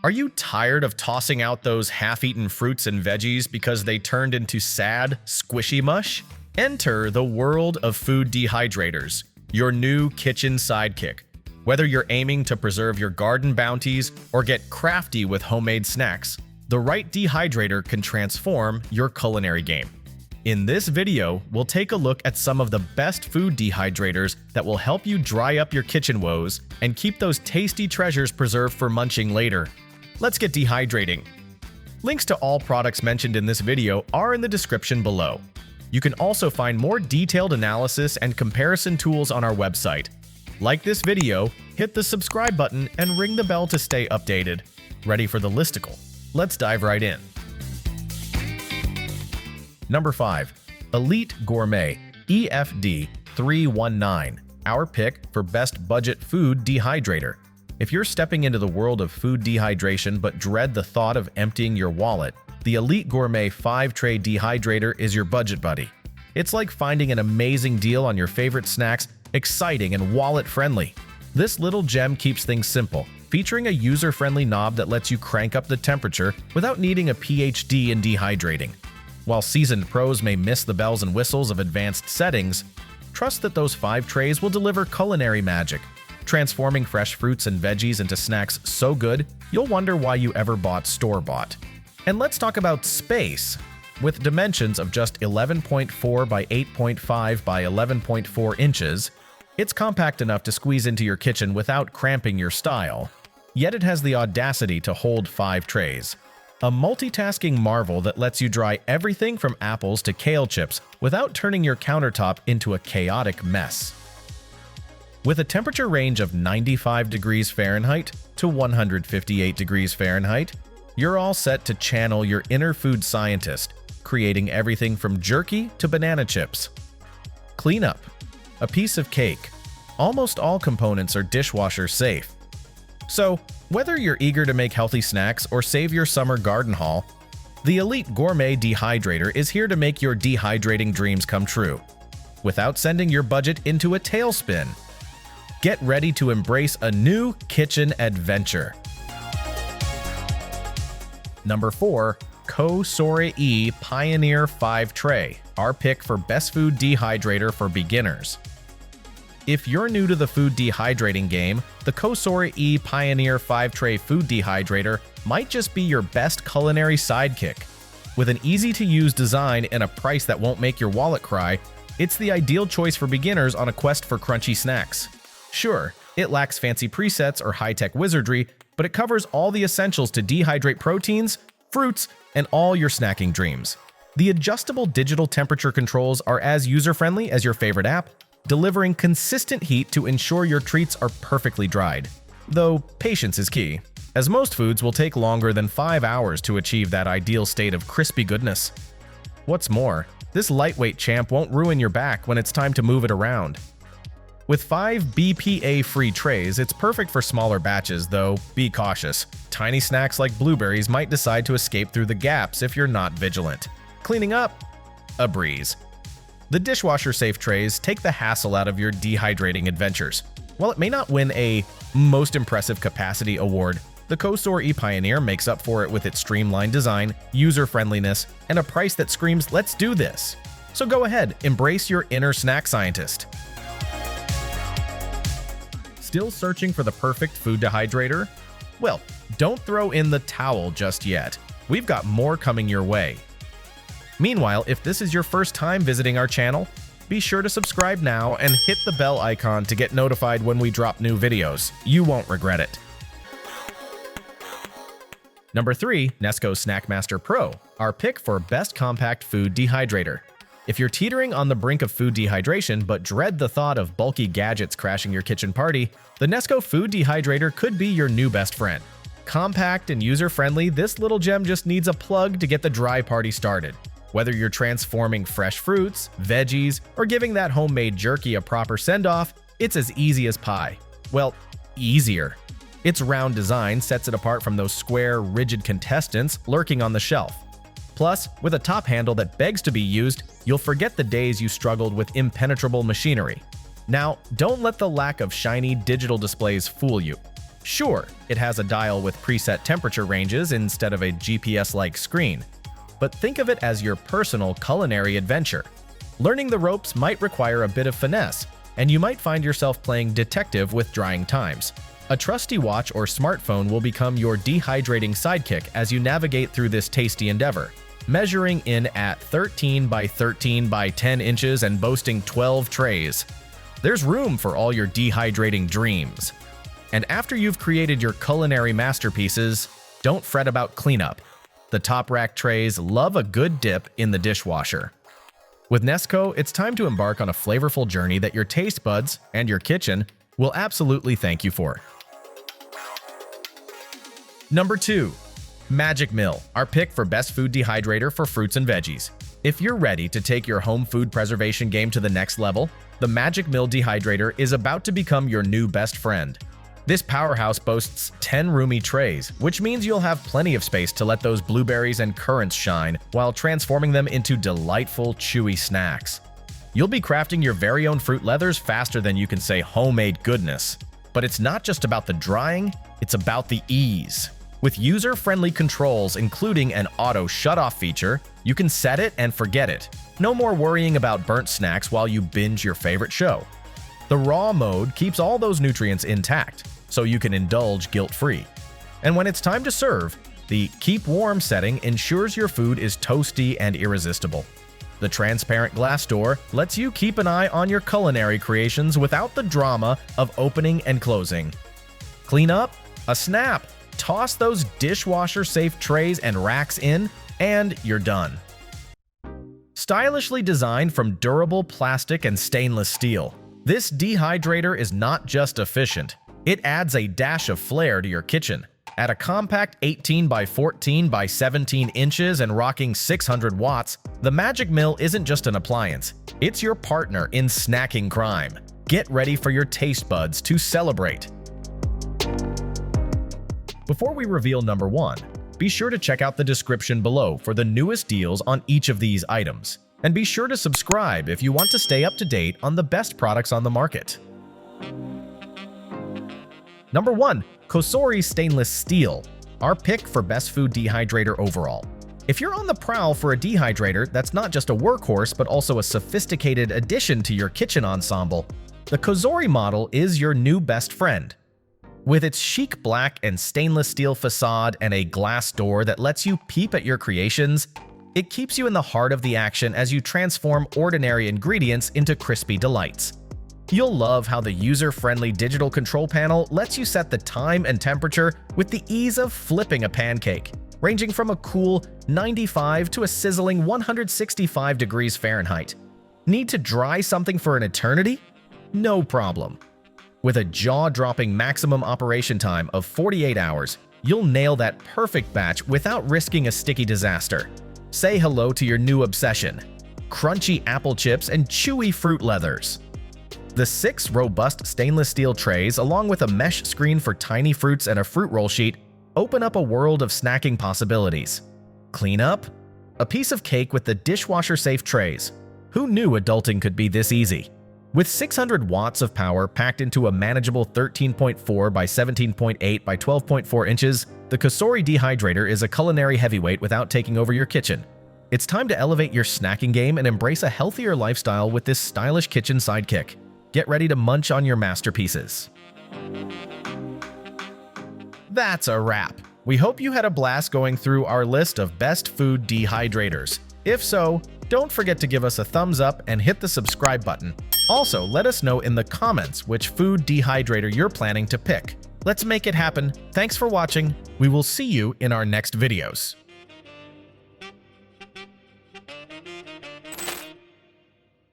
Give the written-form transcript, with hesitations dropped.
Are you tired of tossing out those half-eaten fruits and veggies because they turned into sad, squishy mush? Enter the world of Food Dehydrators, your new kitchen sidekick. Whether you're aiming to preserve your garden bounties or get crafty with homemade snacks, the right dehydrator can transform your culinary game. In this video, we'll take a look at some of the best food dehydrators that will help you dry up your kitchen woes and keep those tasty treasures preserved for munching later. Let's get dehydrating. Links to all products mentioned in this video are in the description below. You can also find more detailed analysis and comparison tools on our website. Like this video, hit the subscribe button, and ring the bell to stay updated. Ready for the listicle? Let's dive right in. Number 5. Elite Gourmet EFD319, our pick for best budget food dehydrator. If you're stepping into the world of food dehydration but dread the thought of emptying your wallet, the Elite Gourmet 5-tray dehydrator is your budget buddy. It's like finding an amazing deal on your favorite snacks, exciting and wallet-friendly. This little gem keeps things simple, featuring a user-friendly knob that lets you crank up the temperature without needing a PhD in dehydrating. While seasoned pros may miss the bells and whistles of advanced settings, trust that those 5 trays will deliver culinary magic, transforming fresh fruits and veggies into snacks so good you'll wonder why you ever bought store-bought. And let's talk about space. With dimensions of just 11.4 by 8.5 by 11.4 inches, it's compact enough to squeeze into your kitchen without cramping your style. Yet it has the audacity to hold 5 trays. A multitasking marvel that lets you dry everything from apples to kale chips without turning your countertop into a chaotic mess. With a temperature range of 95 degrees Fahrenheit to 158 degrees Fahrenheit, you're all set to channel your inner food scientist, creating everything from jerky to banana chips. Cleanup. A piece of cake. Almost all components are dishwasher safe. So, whether you're eager to make healthy snacks or save your summer garden haul, the Elite Gourmet Dehydrator is here to make your dehydrating dreams come true, without sending your budget into a tailspin. Get ready to embrace a new kitchen adventure. Number 4. Cosori Pioneer 5-tray, our pick for best food dehydrator for beginners. If you're new to the food dehydrating game, the Cosori Pioneer 5-tray food dehydrator might just be your best culinary sidekick. With an easy-to-use design and a price that won't make your wallet cry, it's the ideal choice for beginners on a quest for crunchy snacks. Sure, it lacks fancy presets or high-tech wizardry, but it covers all the essentials to dehydrate proteins, fruits, and all your snacking dreams. The adjustable digital temperature controls are as user-friendly as your favorite app, delivering consistent heat to ensure your treats are perfectly dried. Though patience is key, as most foods will take longer than 5 hours to achieve that ideal state of crispy goodness. What's more, this lightweight champ won't ruin your back when it's time to move it around. With 5 BPA-free trays, it's perfect for smaller batches, though be cautious. Tiny snacks like blueberries might decide to escape through the gaps if you're not vigilant. Cleaning up? A breeze. The dishwasher-safe trays take the hassle out of your dehydrating adventures. While it may not win a Most Impressive Capacity award, the Cosori Pioneer makes up for it with its streamlined design, user-friendliness, and a price that screams, "Let's do this!" So go ahead, embrace your inner snack scientist. Still searching for the perfect food dehydrator? Well, don't throw in the towel just yet. We've got more coming your way. Meanwhile, if this is your first time visiting our channel, be sure to subscribe now and hit the bell icon to get notified when we drop new videos. You won't regret it. Number 3. Nesco Snackmaster Pro, our pick for best compact food dehydrator. If you're teetering on the brink of food dehydration but dread the thought of bulky gadgets crashing your kitchen party, the Nesco Food Dehydrator could be your new best friend. Compact and user-friendly, this little gem just needs a plug to get the dry party started. Whether you're transforming fresh fruits, veggies, or giving that homemade jerky a proper send-off, it's as easy as pie. Well, easier. Its round design sets it apart from those square, rigid contestants lurking on the shelf. Plus, with a top handle that begs to be used, you'll forget the days you struggled with impenetrable machinery. Now, don't let the lack of shiny digital displays fool you. Sure, it has a dial with preset temperature ranges instead of a GPS-like screen, but think of it as your personal culinary adventure. Learning the ropes might require a bit of finesse, and you might find yourself playing detective with drying times. A trusty watch or smartphone will become your dehydrating sidekick as you navigate through this tasty endeavor. Measuring in at 13 by 13 by 10 inches and boasting 12 trays. There's room for all your dehydrating dreams. And after you've created your culinary masterpieces, don't fret about cleanup. The top rack trays love a good dip in the dishwasher. With Nesco, it's time to embark on a flavorful journey that your taste buds and your kitchen will absolutely thank you for. Number 2. Magic Mill, our pick for best food dehydrator for fruits and veggies. If you're ready to take your home food preservation game to the next level, the Magic Mill Dehydrator is about to become your new best friend. This powerhouse boasts 10 roomy trays, which means you'll have plenty of space to let those blueberries and currants shine while transforming them into delightful, chewy snacks. You'll be crafting your very own fruit leathers faster than you can say homemade goodness. But it's not just about the drying, it's about the ease. With user-friendly controls, including an auto shut-off feature, you can set it and forget it. No more worrying about burnt snacks while you binge your favorite show. The raw mode keeps all those nutrients intact, so you can indulge guilt-free. And when it's time to serve, the Keep Warm setting ensures your food is toasty and irresistible. The transparent glass door lets you keep an eye on your culinary creations without the drama of opening and closing. Clean up? A snap! Toss those dishwasher-safe trays and racks in, and you're done. Stylishly designed from durable plastic and stainless steel, this dehydrator is not just efficient, it adds a dash of flair to your kitchen. At a compact 18 by 14 by 17 inches and rocking 600 watts, the Magic Mill isn't just an appliance, it's your partner in snacking crime. Get ready for your taste buds to celebrate. Before we reveal number 1, be sure to check out the description below for the newest deals on each of these items. And be sure to subscribe if you want to stay up to date on the best products on the market. Number 1. Cosori Stainless Steel, our pick for best food dehydrator overall. If you're on the prowl for a dehydrator that's not just a workhorse but also a sophisticated addition to your kitchen ensemble, the Cosori model is your new best friend. With its chic black and stainless steel facade and a glass door that lets you peep at your creations, it keeps you in the heart of the action as you transform ordinary ingredients into crispy delights. You'll love how the user-friendly digital control panel lets you set the time and temperature with the ease of flipping a pancake, ranging from a cool 95 to a sizzling 165 degrees Fahrenheit. Need to dry something for an eternity? No problem. With a jaw-dropping maximum operation time of 48 hours, you'll nail that perfect batch without risking a sticky disaster. Say hello to your new obsession: crunchy apple chips and chewy fruit leathers. The 6 robust stainless steel trays, along with a mesh screen for tiny fruits and a fruit roll sheet, open up a world of snacking possibilities. Clean up? A piece of cake with the dishwasher-safe trays. Who knew adulting could be this easy? With 600 watts of power packed into a manageable 13.4 by 17.8 by 12.4 inches, the Cosori Dehydrator is a culinary heavyweight without taking over your kitchen. It's time to elevate your snacking game and embrace a healthier lifestyle with this stylish kitchen sidekick. Get ready to munch on your masterpieces. That's a wrap. We hope you had a blast going through our list of best food dehydrators. If so, don't forget to give us a thumbs up and hit the subscribe button. Also, let us know in the comments which food dehydrator you're planning to pick. Let's make it happen. Thanks for watching. We will see you in our next videos.